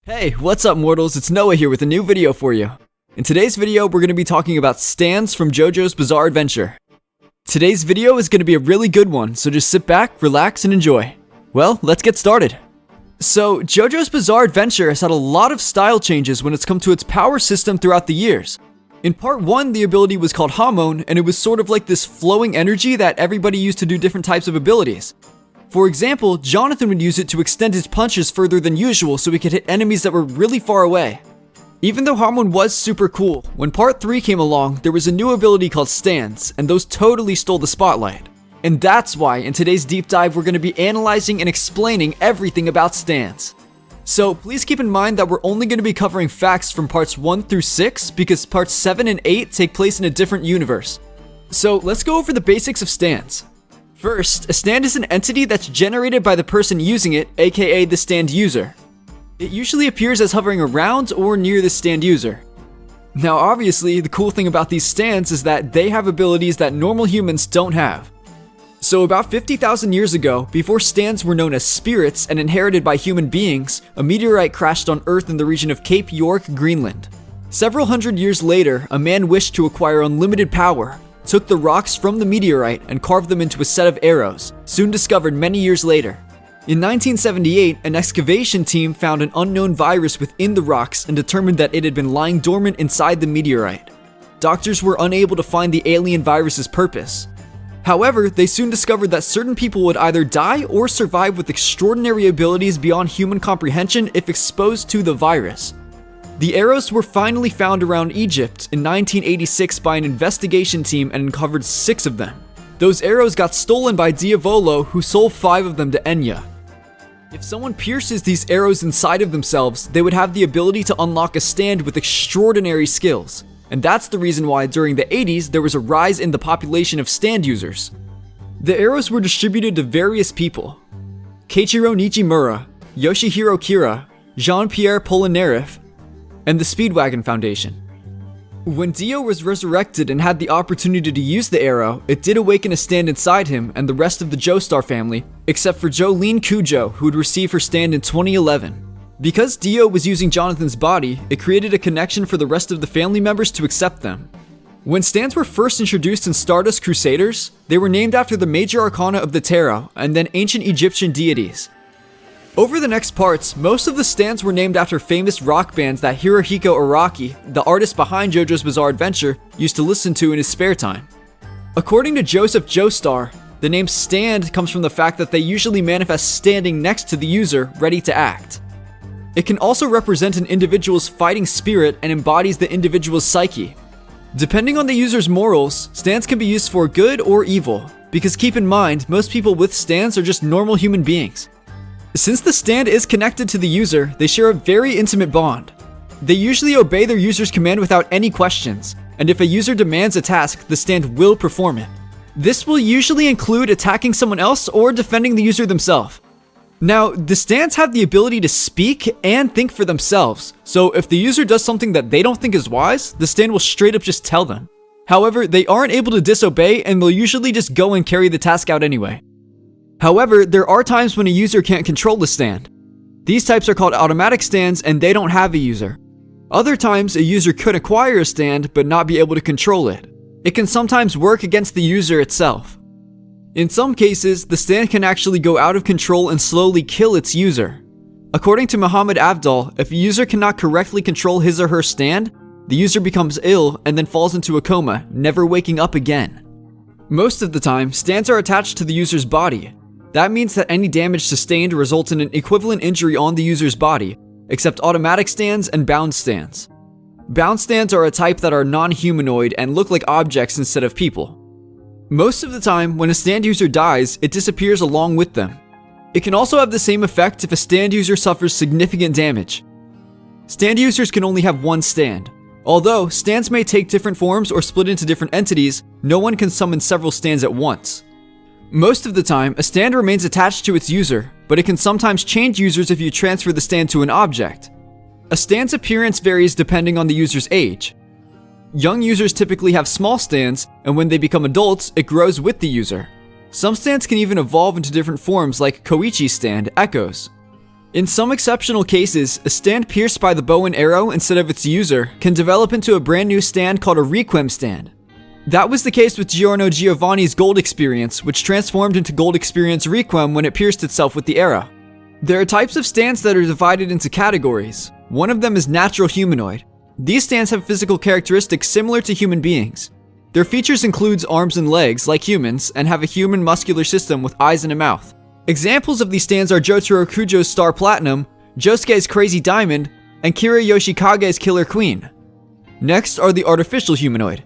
Hey, what's up mortals? It's Noah here with a new video for you. In today's video, we're going to be talking about stands from JoJo's Bizarre Adventure. Today's video is going to be a really good one, so just sit back, relax, and enjoy. Well, let's get started. So, JoJo's Bizarre Adventure has had a lot of style changes when it's come to its power system throughout the years. In part 1, the ability was called Hamon, and it was sort of like this flowing energy that everybody used to do different types of abilities. For example, Jonathan would use it to extend his punches further than usual so he could hit enemies that were really far away. Even though Hamon was super cool, when part 3 came along, there was a new ability called stands, and those totally stole the spotlight. And that's why in today's deep dive we're going to be analyzing and explaining everything about stands. So please keep in mind that we're only going to be covering facts from parts 1 through 6 because parts 7 and 8 take place in a different universe. So let's go over the basics of stands. First, a stand is an entity that's generated by the person using it, aka the stand user. It usually appears as hovering around or near the stand user. Now obviously, the cool thing about these stands is that they have abilities that normal humans don't have. So about 50,000 years ago, before stands were known as spirits and inherited by human beings, a meteorite crashed on Earth in the region of Cape York, Greenland. Several hundred years later, a man wished to acquire unlimited power, took the rocks from the meteorite and carved them into a set of arrows, soon discovered many years later. In 1978, an excavation team found an unknown virus within the rocks and determined that it had been lying dormant inside the meteorite. Doctors were unable to find the alien virus's purpose. However, they soon discovered that certain people would either die or survive with extraordinary abilities beyond human comprehension if exposed to the virus. The arrows were finally found around Egypt in 1986 by an investigation team and uncovered 6 of them. Those arrows got stolen by Diavolo, who sold 5 of them to Enya. If someone pierces these arrows inside of themselves, they would have the ability to unlock a stand with extraordinary skills. And that's the reason why during the 80s there was a rise in the population of stand users. The arrows were distributed to various people: Keiichiro Nijimura, Yoshihiro Kira, Jean-Pierre Polnareff, and the Speedwagon Foundation. When Dio was resurrected and had the opportunity to use the arrow, it did awaken a stand inside him and the rest of the Joestar family, except for Jolene Cujo, who would receive her stand in 2011. Because Dio was using Jonathan's body, it created a connection for the rest of the family members to accept them. When stands were first introduced in Stardust Crusaders, they were named after the major arcana of the tarot and then ancient Egyptian deities. Over the next parts, most of the stands were named after famous rock bands that Hirohiko Araki, the artist behind JoJo's Bizarre Adventure, used to listen to in his spare time. According to Joseph Joestar, the name stand comes from the fact that they usually manifest standing next to the user, ready to act. It can also represent an individual's fighting spirit and embodies the individual's psyche. Depending on the user's morals, stands can be used for good or evil, because keep in mind, most people with stands are just normal human beings. Since the stand is connected to the user, they share a very intimate bond. They usually obey their user's command without any questions, and if a user demands a task, the stand will perform it. This will usually include attacking someone else or defending the user themselves. Now, the stands have the ability to speak and think for themselves, so if the user does something that they don't think is wise, the stand will straight up just tell them. However, they aren't able to disobey and they'll usually just go and carry the task out anyway. However, there are times when a user can't control the stand. These types are called automatic stands and they don't have a user. Other times, a user could acquire a stand but not be able to control it. It can sometimes work against the user itself. In some cases, the stand can actually go out of control and slowly kill its user. According to Muhammad Avdal, if a user cannot correctly control his or her stand, the user becomes ill and then falls into a coma, never waking up again. Most of the time, stands are attached to the user's body. That means that any damage sustained results in an equivalent injury on the user's body, except automatic stands and bound stands. Bound stands are a type that are non-humanoid and look like objects instead of people. Most of the time, when a stand user dies, it disappears along with them. It can also have the same effect if a stand user suffers significant damage. Stand users can only have one stand. Although stands may take different forms or split into different entities, no one can summon several stands at once. Most of the time, a stand remains attached to its user, but it can sometimes change users if you transfer the stand to an object. A stand's appearance varies depending on the user's age. Young users typically have small stands, and when they become adults, it grows with the user. Some stands can even evolve into different forms like Koichi's stand, Echoes. In some exceptional cases, a stand pierced by the bow and arrow instead of its user can develop into a brand new stand called a Requiem stand. That was the case with Giorno Giovanni's Gold Experience, which transformed into Gold Experience Requiem when it pierced itself with the arrow. There are types of stands that are divided into categories. One of them is natural humanoid. These stands have physical characteristics similar to human beings. Their features include arms and legs like humans and have a human muscular system with eyes and a mouth. Examples of these stands are Jotaro Kujo's Star Platinum, Josuke's Crazy Diamond, and Kira Yoshikage's Killer Queen. Next are the artificial humanoid.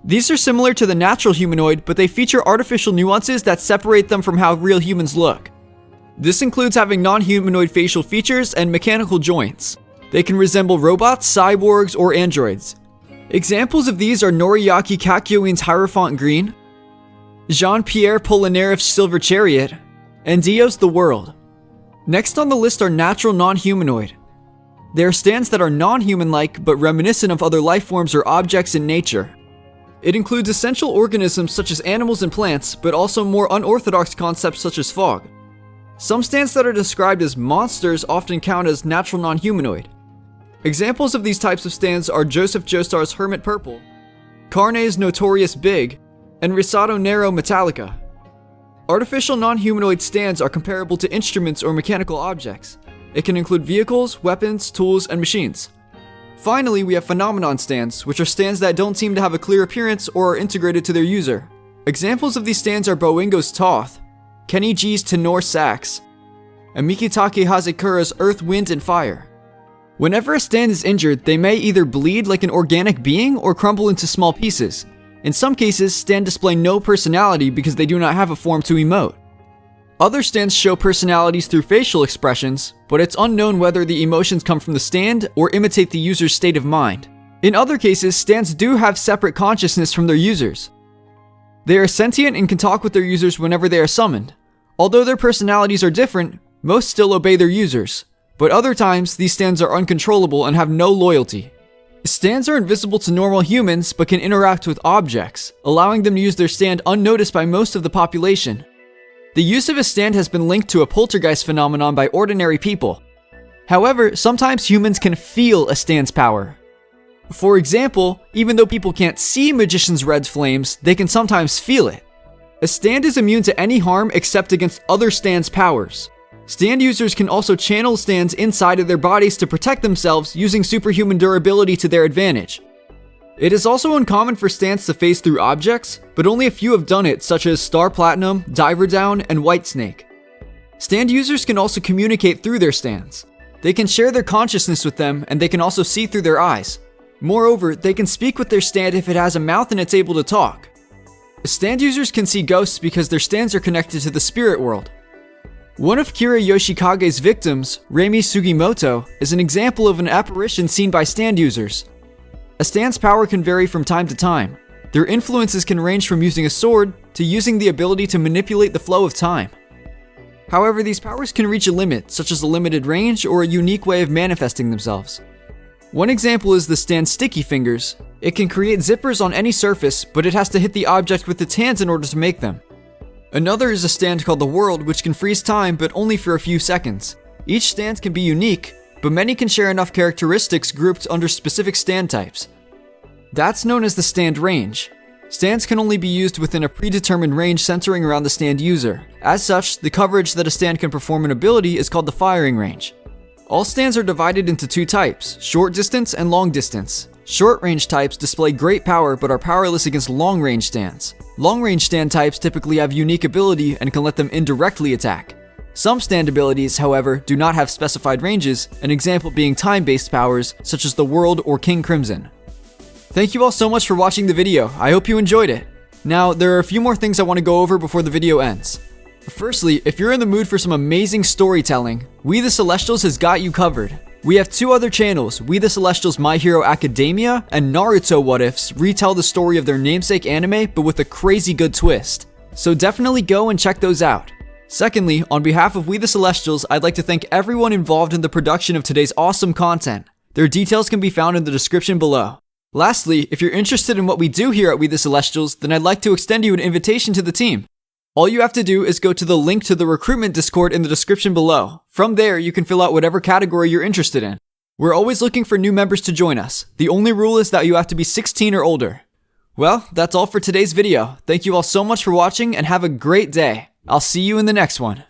These are similar to the natural humanoid, but they feature artificial nuances that separate them from how real humans look. This includes having non-humanoid facial features and mechanical joints. They can resemble robots, cyborgs, or androids. Examples of these are Noriaki Kakyoin's Hierophant Green, Jean-Pierre Polinareff's Silver Chariot, and Dio's The World. Next on the list are natural non-humanoid. They are stands that are non-human-like but reminiscent of other life forms or objects in nature. It includes essential organisms such as animals and plants, but also more unorthodox concepts such as fog. Some stands that are described as monsters often count as natural non-humanoid. Examples of these types of stands are Joseph Joestar's Hermit Purple, Carne's Notorious Big, and Risato Nero Metallica. Artificial non-humanoid stands are comparable to instruments or mechanical objects. It can include vehicles, weapons, tools, and machines. Finally, we have phenomenon stands, which are stands that don't seem to have a clear appearance or are integrated to their user. Examples of these stands are Boingo's Toth, Kenny G's Tenor Sax, and Mikitake Hazekura's Earth, Wind, and Fire. Whenever a stand is injured, they may either bleed like an organic being or crumble into small pieces. In some cases, stands display no personality because they do not have a form to emote. Other stands show personalities through facial expressions, but it's unknown whether the emotions come from the stand or imitate the user's state of mind. In other cases, stands do have separate consciousness from their users. They are sentient and can talk with their users whenever they are summoned. Although their personalities are different, most still obey their users, but other times these stands are uncontrollable and have no loyalty. Stands are invisible to normal humans but can interact with objects, allowing them to use their stand unnoticed by most of the population. The use of a stand has been linked to a poltergeist phenomenon by ordinary people. However, sometimes humans can feel a stand's power. For example, even though people can't see Magician's red flames, they can sometimes feel it. A stand is immune to any harm except against other stands' powers. Stand users can also channel stands inside of their bodies to protect themselves using superhuman durability to their advantage. It is also uncommon for stands to phase through objects, but only a few have done it, such as Star Platinum, Diver Down, and Whitesnake. Stand users can also communicate through their stands. They can share their consciousness with them, and they can also see through their eyes. Moreover, they can speak with their stand if it has a mouth and it's able to talk. Stand users can see ghosts because their stands are connected to the spirit world. One of Kira Yoshikage's victims, Reimi Sugimoto, is an example of an apparition seen by stand users. A stand's power can vary from time to time. Their influences can range from using a sword to using the ability to manipulate the flow of time. However, these powers can reach a limit, such as a limited range or a unique way of manifesting themselves. One example is the stand's sticky fingers. It can create zippers on any surface, but it has to hit the object with its hands in order to make them. Another is a stand called the World, which can freeze time, but only for a few seconds. Each stand can be unique, but many can share enough characteristics grouped under specific stand types. That's known as the stand range. Stands can only be used within a predetermined range centering around the stand user. As such, the coverage that a stand can perform an ability is called the firing range. All stands are divided into two types, short distance and long distance. Short range types display great power but are powerless against long range stands. Long range stand types typically have unique ability and can let them indirectly attack. Some stand abilities, however, do not have specified ranges, an example being time-based powers such as the World or King Crimson. Thank you all so much for watching the video. I hope you enjoyed it. Now, there are a few more things I want to go over before the video ends. Firstly, if you're in the mood for some amazing storytelling, We the Celestials has got you covered. We have two other channels, We the Celestials My Hero Academia and Naruto What Ifs retell the story of their namesake anime but with a crazy good twist. So definitely go and check those out. Secondly, on behalf of We the Celestials, I'd like to thank everyone involved in the production of today's awesome content. Their details can be found in the description below. Lastly, if you're interested in what we do here at We the Celestials, then I'd like to extend you an invitation to the team. All you have to do is go to the link to the recruitment Discord in the description below. From there, you can fill out whatever category you're interested in. We're always looking for new members to join us. The only rule is that you have to be 16 or older. Well, that's all for today's video. Thank you all so much for watching and have a great day. I'll see you in the next one.